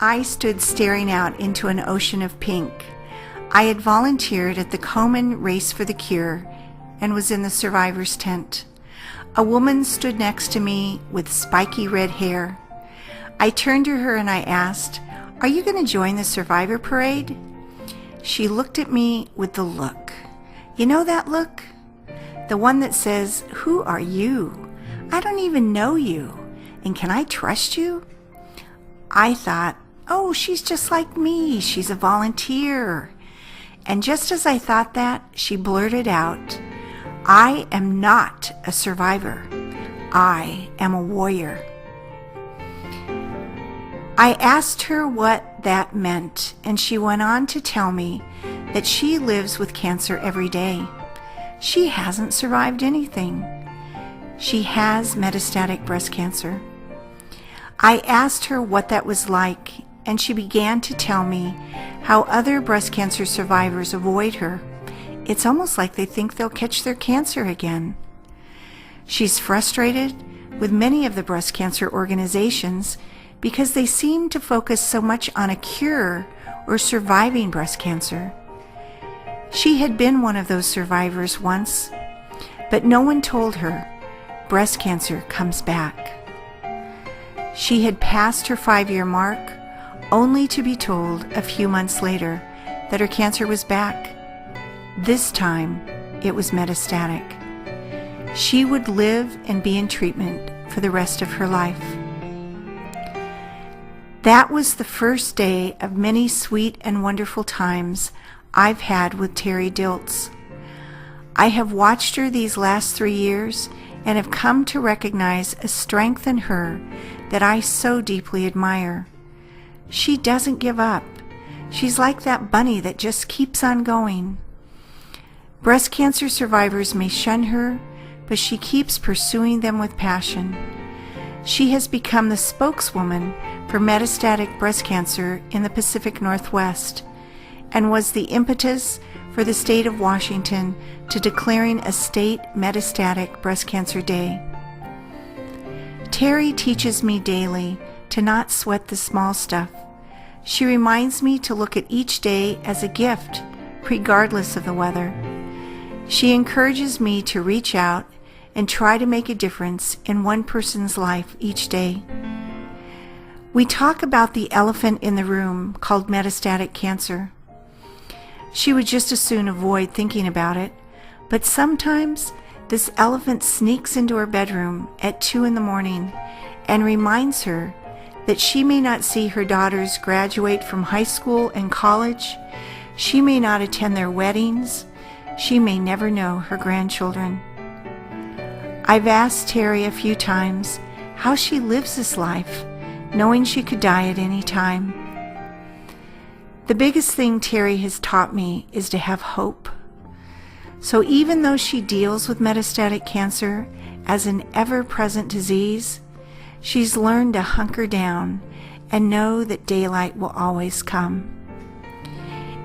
I stood staring out into an ocean of pink. I had volunteered at the Komen Race for the Cure and was in the survivor's tent. A woman stood next to me with spiky red hair. I turned to her and I asked, "Are you going to join the survivor parade?" She looked at me with the look. You know that look? The one that says, "Who are you? I don't even know you. And can I trust you?" I thought, oh, she's just like me. She's a volunteer. And just as I thought that, she blurted out, "I am not a survivor. I am a warrior." I asked her what that meant, and she went on to tell me that she lives with cancer every day. She hasn't survived anything. She has metastatic breast cancer. I asked her what that was like, and she began to tell me how other breast cancer survivors avoid her. It's almost like they think they'll catch their cancer again. She's frustrated with many of the breast cancer organizations because they seem to focus so much on a cure or surviving breast cancer. She had been one of those survivors once, but no one told her breast cancer comes back. She had passed her 5-year mark, only to be told a few months later that her cancer was back. This time, it was metastatic. She would live and be in treatment for the rest of her life. That was the first day of many sweet and wonderful times I've had with Terrie Dilts. I have watched her these last 3 years and have come to recognize a strength in her that I so deeply admire. She doesn't give up. She's like that bunny that just keeps on going. Breast cancer survivors may shun her, but she keeps pursuing them with passion. She has become the spokeswoman for metastatic breast cancer in the Pacific Northwest and was the impetus for the state of Washington to declaring a state metastatic breast cancer day. Terrie teaches me daily to not sweat the small stuff. She reminds me to look at each day as a gift, regardless of the weather. She encourages me to reach out and try to make a difference in one person's life each day. We talk about the elephant in the room called metastatic cancer. She would just as soon avoid thinking about it, but sometimes this elephant sneaks into her bedroom at 2 a.m. and reminds her that she may not see her daughters graduate from high school and college, she may not attend their weddings, she may never know her grandchildren. I've asked Terrie a few times how she lives this life, knowing she could die at any time. The biggest thing Terrie has taught me is to have hope. So even though she deals with metastatic cancer as an ever-present disease, she's learned to hunker down and know that daylight will always come.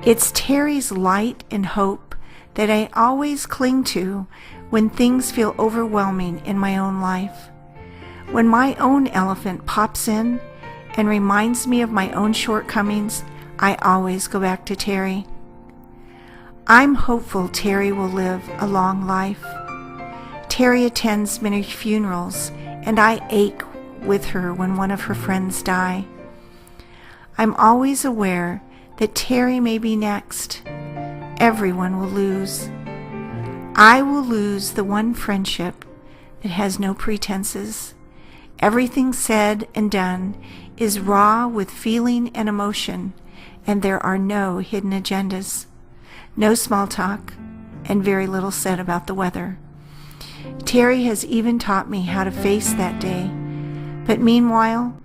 It's Terrie's light and hope that I always cling to when things feel overwhelming in my own life. When my own elephant pops in and reminds me of my own shortcomings, I always go back to Terrie. I'm hopeful Terrie will live a long life. Terrie attends many funerals, and I ache with her when one of her friends die. I'm always aware that Terrie may be next. Everyone will lose. I will lose the one friendship that has no pretenses. Everything said and done is raw with feeling and emotion, and there are no hidden agendas, no small talk, and very little said about the weather. Terrie has even taught me how to face that day. But meanwhile,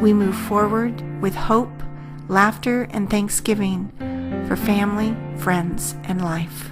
we move forward with hope, laughter, and thanksgiving for family, friends, and life.